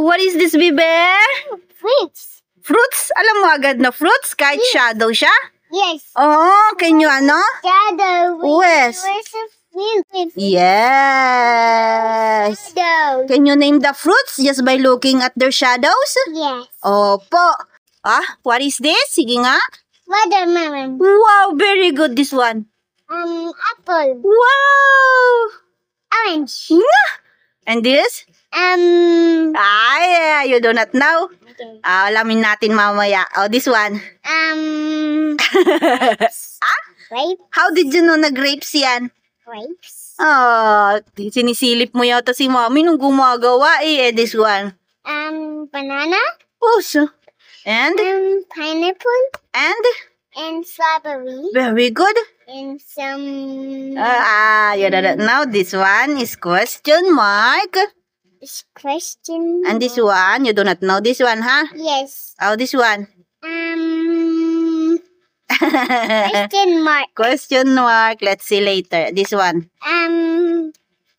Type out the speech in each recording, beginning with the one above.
What is this, Bibe? Fruits. Fruits? Alam mo agad na fruits kahit shadow siya? Yes. Oh, can you ano? Shadow. Yes. Where's the fruit? Yes. Shadow. Can you name the fruits just by looking at their shadows? Yes. Opo. What is this? Sige nga. Watermelon. Wow, very good this one. Apple. Wow. Orange. And this? Yeah, you do not know. Okay. Alamin natin mamaya. Oh, this one. Grape. How did you know na grapes yan? Grapes. Sinisilip mo yata si mami nung gumagawa this one. Banana. Oh, so. And? Pineapple. And? And strawberry. Very good. And some... You don't know. This one is question mark. Question. And this one, you do not know this one, huh? Yes. Oh, this one. Question mark. Question mark. Let's see later. This one.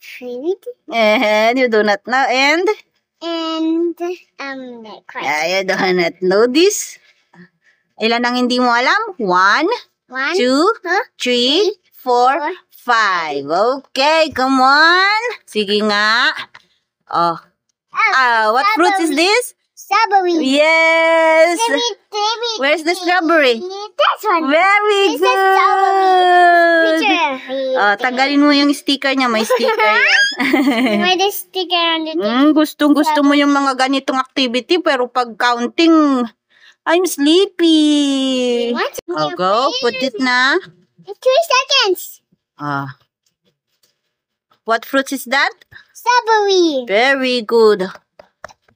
Fruit. And you do not know. And? You do not know this. Ilan ang hindi mo alam? 1, 2, 3, 4, 5. Okay, come on. Sige nga. What fruit is this? Strawberry. Yes. Where's the strawberry? This one. Very It's good. a strawberry. Picture. Tanggalin mo yung sticker niya. May sticker yan. May the sticker on the Gustong-gusto mo yung mga ganitong activity pero pag counting, I'm sleepy. What? Go. Put it na. 2 seconds. What fruits is that? Strawberry. Very good.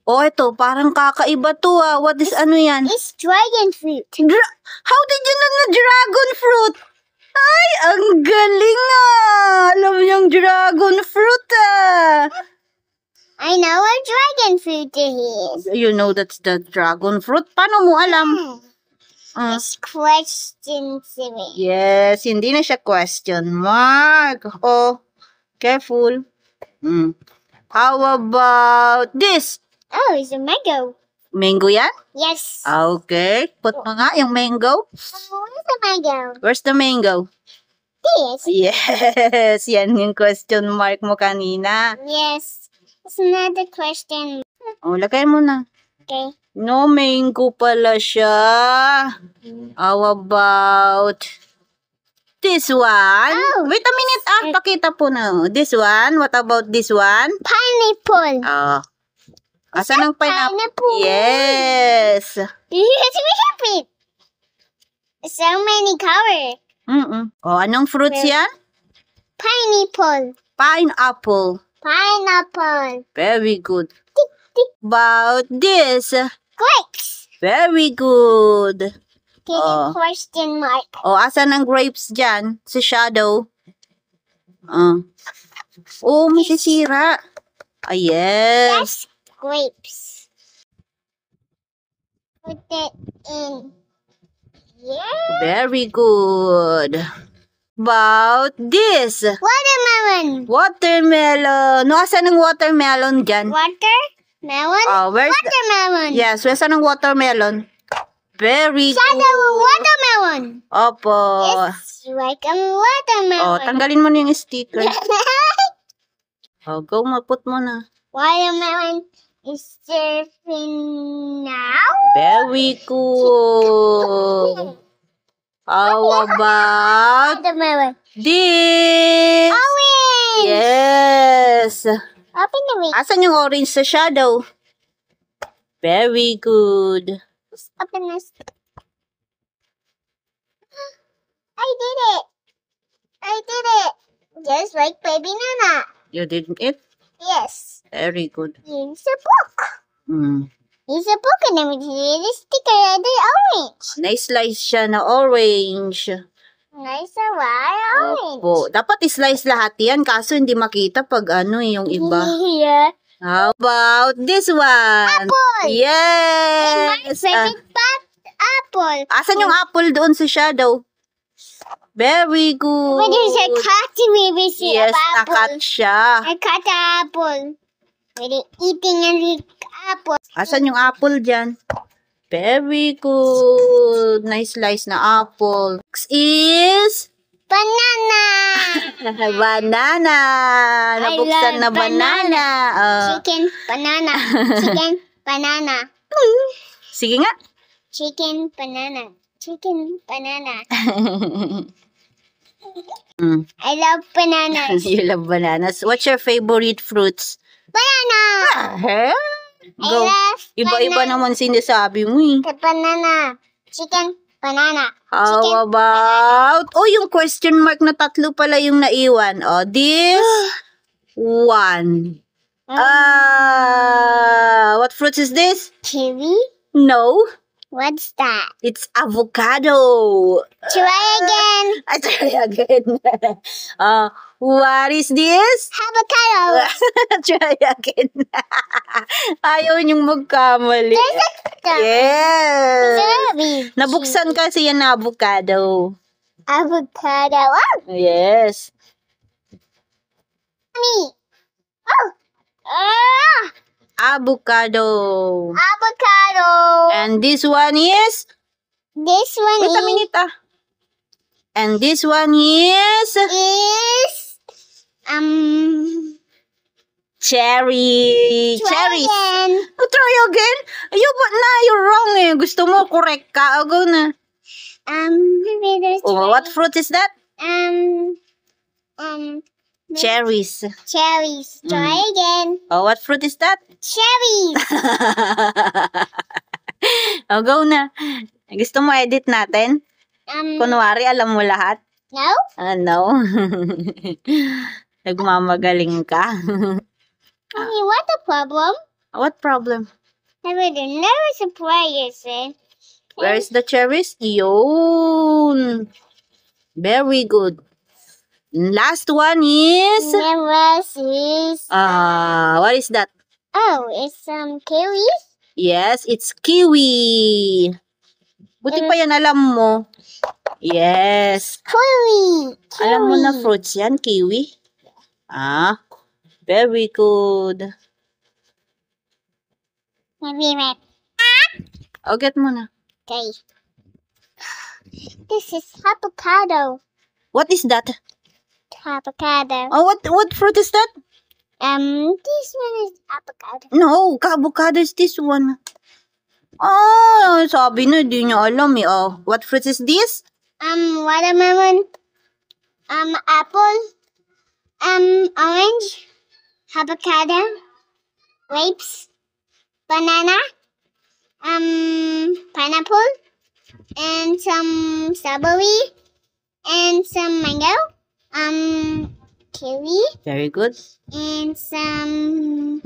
Ito, parang kakaiba to What is ano yan? It's dragon fruit. How did you know na dragon fruit? Ay, ang galing Alam mo yung dragon fruit I know what dragon fruit is. You know that's the dragon fruit? Paano mo alam? It's question 7. Yes, hindi na siya question mark. Careful. How about this? Oh, it's a mango. Mango yan? Yes. Okay. Put mo nga yung mango. Where's the mango? Where's the mango? This. Yes. Yan yung question mark mo kanina. Yes. It's another question. Lagay mo na. Okay. No, mango pala siya. How about this one? Wait a minute. Pakita po na. This one. What about this one? Pineapple. Asan ang pineapple? Yes. It. So many colors. Anong fruits yan? Pineapple. Pineapple. Pineapple. Very good. About this? Grapes. Very good. Question mark. Asan ang grapes dyan? Sa shadow. Masisira. Yes. Grapes. Put it in. Yeah. Very good. About this? Watermelon. Watermelon. Asan ang watermelon dyan? Watermelon? Watermelon. Yes, asan ang watermelon? Very Shadow good. watermelon. Opo. It's like a watermelon. Tanggalin mo na yung sticker. Go, maput mo na. Watermelon is surfing now. Very good. How about Watermelon. this? Orange. Yes. Open the ring. Asan yung orange sa shadow? Very good. Open this. I did it. Just like baby Nana. You didn't eat? Yes. Very good. Here's a book. Here's a book and then we did a sticker of the orange. Na-slice siya na orange. Nice orange. Opo. Dapat slice lahat yan kaso hindi makita pag yung iba. Yeah. How about this one? Apple. Yes. My favorite apple. Asan yung apple doon sa shadow? Very good. But there's a cut to me. Yes, nakat siya. I cut the apple. We're eating an apple. Asan yung apple dyan? Very good. Nice slice na apple. Next is Banana. banana. Nabuksan na banana. Chicken, banana. Chicken, banana. Sige nga. Chicken, banana. Chicken, banana. I love bananas. You love bananas. What's your favorite fruits? Banana. Go. I love Iba-iba naman sinasabi mo eh. the banana. Chicken, banana. How Chicken, about... Oh, yung question mark na tatlo pala yung naiwan. Oh, this one. What fruit is this? Kiwi? No, What's that? it's avocado. Try again. I try again. What is this? Avocado. Try again. Ayaw niyong magkamali. Yes. Strawberry. Nabuksan kasi yan na avocado. Avocado. Oh, Yes. me. Oh. Avocado. Avocado. And this one is... This one Wait a minute And this one is... Cherry. try Cherries. again. Oh, try again? You're wrong eh. Gusto mo correct ka. Go na. Maybe there's What fruit is that? Cherries. cherries. Try again. What fruit is that? Cherries. Go na. Gusto mo edit natin? Kunwari, alam mo lahat? No? No. Nagmamagaling ka. Mommy, what the problem? What problem? Never surprise you. Where's the cherries? Yun. Very good. Last one is... Never sees. What is that? Oh, it's kiwis. Yes, it's kiwi. Buti pa yan alam mo. Yes. Kiwi. Alam mo na fruits yan, kiwi. Very good. Maybe red. Get mo na. Okay. This is avocado. What is that? Avocado. What fruit is that? This one is avocado. No, avocado is this one. Sabi na, di niya alam eh. What fruit is this? Watermelon. Apple. Orange. Avocado. Grapes. Banana. Pineapple. And some strawberry. And some mango. Kiwi. Very good. And some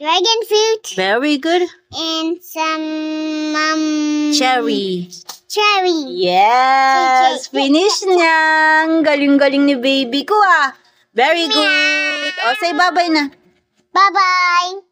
dragon fruit. Very good. And some Cherry. cherry. Yes! Finish niya. Ang galing-galing ni baby ko Very good. Say bye-bye na. Bye-bye.